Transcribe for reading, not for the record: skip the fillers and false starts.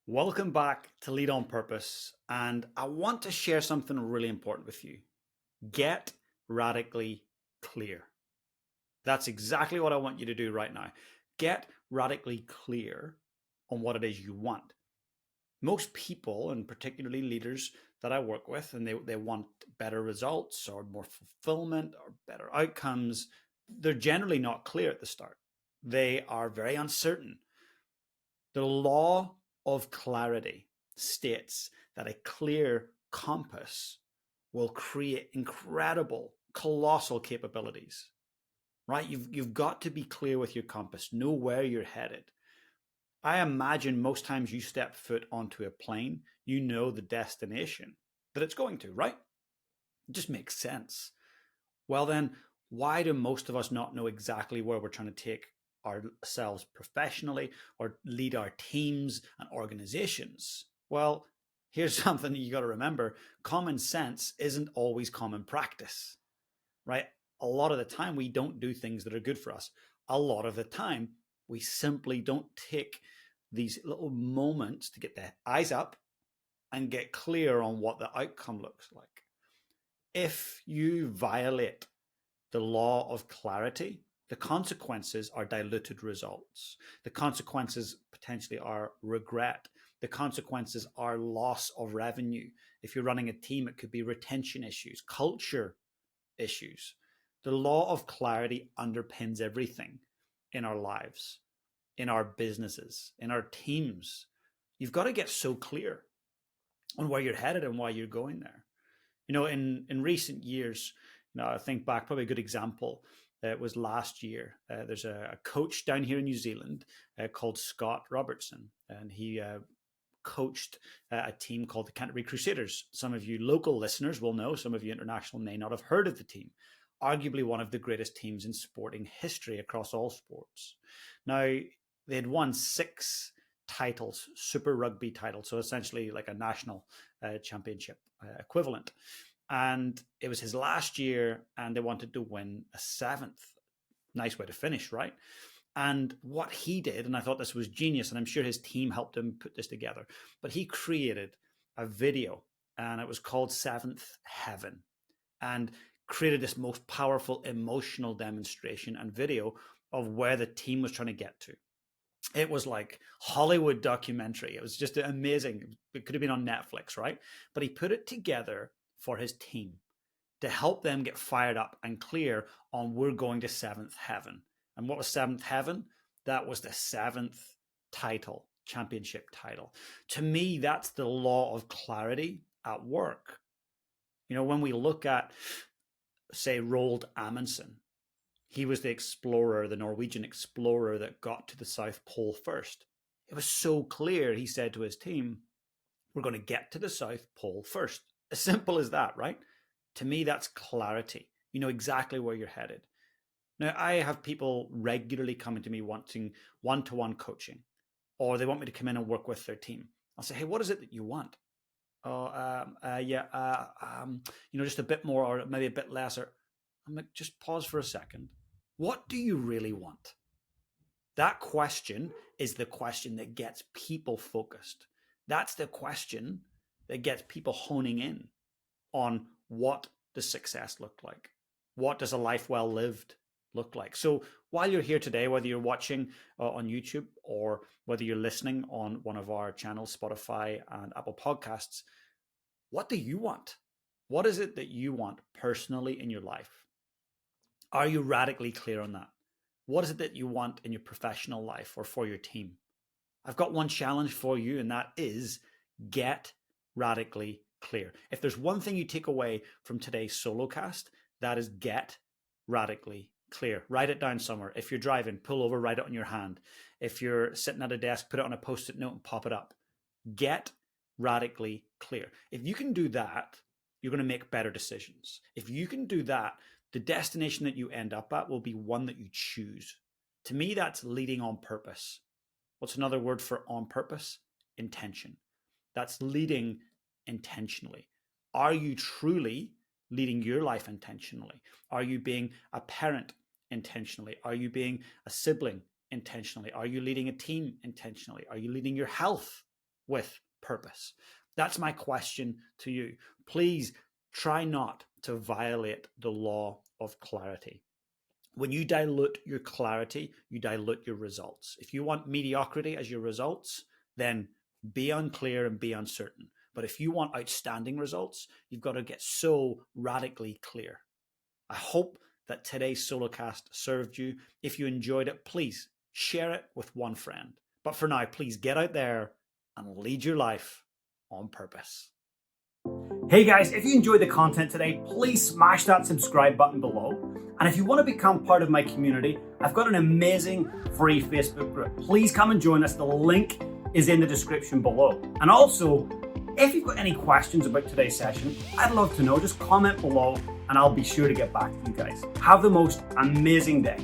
Welcome back to Lead on Purpose, and I want to share something really important with you. Get radically clear. That's exactly what I want you to do right now. Get radically clear on what it is you want. Most people, and particularly leaders that I work with, and they want better results or more fulfillment or better outcomes, they're generally not clear at the start. They are very uncertain. The law of clarity states that a clear compass will create incredible, colossal capabilities, right? You've got to be clear with your compass, know where you're headed. I imagine most times you step foot onto a plane, you know the destination that it's going to, right? It just makes sense. Well, then, why do most of us not know exactly where we're trying to take ourselves professionally or lead our teams and organizations? Well, here's something you got to remember: common sense isn't always common practice, right? A lot of the time, we don't do things that are good for us. A lot of the time, we simply don't take these little moments to get the eyes up and get clear on what the outcome looks like. If you violate the law of clarity, the consequences are diluted results. The consequences potentially are regret. The consequences are loss of revenue. If you're running a team, it could be retention issues, culture issues. The law of clarity underpins everything in our lives, in our businesses, in our teams. You've got to get so clear on where you're headed and why you're going there. In recent years, I think back, probably a good example was last year. There's a coach down here in New Zealand called Scott Robertson, and he coached a team called the Canterbury Crusaders. Some of you local listeners will know, some of you international may not have heard of the team. Arguably one of the greatest teams in sporting history across all sports. Now, they had won 6 titles, Super Rugby titles, so essentially like a national championship equivalent. And it was his last year, and they wanted to win a 7th. Nice way to finish, right? And what he did, and I thought this was genius, and I'm sure his team helped him put this together, but he created a video, and it was called Seventh Heaven, and created this most powerful emotional demonstration and video of where the team was trying to get to. It was like Hollywood documentary. It was just amazing. It could have been on Netflix, right? But he put it together for his team to help them get fired up and clear on we're going to 7th heaven. And what was 7th heaven? That was the 7th title, championship title. To me, that's the law of clarity at work. When we look at, say, Roald Amundsen, he was the explorer, the Norwegian explorer that got to the South Pole first. It was so clear, he said to his team, we're going to get to the South Pole first. As simple as that, right? To me, that's clarity. You know exactly where you're headed. Now, I have people regularly coming to me wanting one-to-one coaching, or they want me to come in and work with their team. I'll say, hey, what is it that you want? Oh, just a bit more, or maybe a bit less. Or I'm like, just pause for a second. What do you really want? That question is the question that gets people focused. That's the question that gets people honing in on what does success look like? What does a life well lived look like? So while you're here today, whether you're watching on YouTube or whether you're listening on one of our channels, Spotify and Apple Podcasts, what do you want? What is it that you want personally in your life? Are you radically clear on that? What is it that you want in your professional life or for your team? I've got one challenge for you, and that is get radically clear. If there's one thing you take away from today's solo cast, that is get radically clear. Write it down somewhere. If you're driving, pull over, write it on your hand. If you're sitting at a desk, put it on a post-it note and pop it up. Get radically clear. If you can do that, you're going to make better decisions. If you can do that, the destination that you end up at will be one that you choose. To me, that's leading on purpose. What's another word for on purpose? Intention. That's leading intentionally. Are you truly leading your life intentionally? Are you being a parent intentionally? Are you being a sibling intentionally? Are you leading a team intentionally? Are you leading your health with purpose. That's my question to you. Please try not to violate the law of clarity. When you dilute your clarity, you dilute your results. If you want mediocrity as your results, then be unclear and be uncertain. But if you want outstanding results, you've got to get so radically clear. I hope that today's Solocast served you. If you enjoyed it, please share it with one friend. But for now, please get out there and lead your life on purpose. Hey guys, if you enjoyed the content today, please smash that subscribe button below. And if you want to become part of my community, I've got an amazing free Facebook group. Please come and join us. The link is in the description below. And also, if you've got any questions about today's session, I'd love to know. Just comment below and I'll be sure to get back to you guys. Have the most amazing day.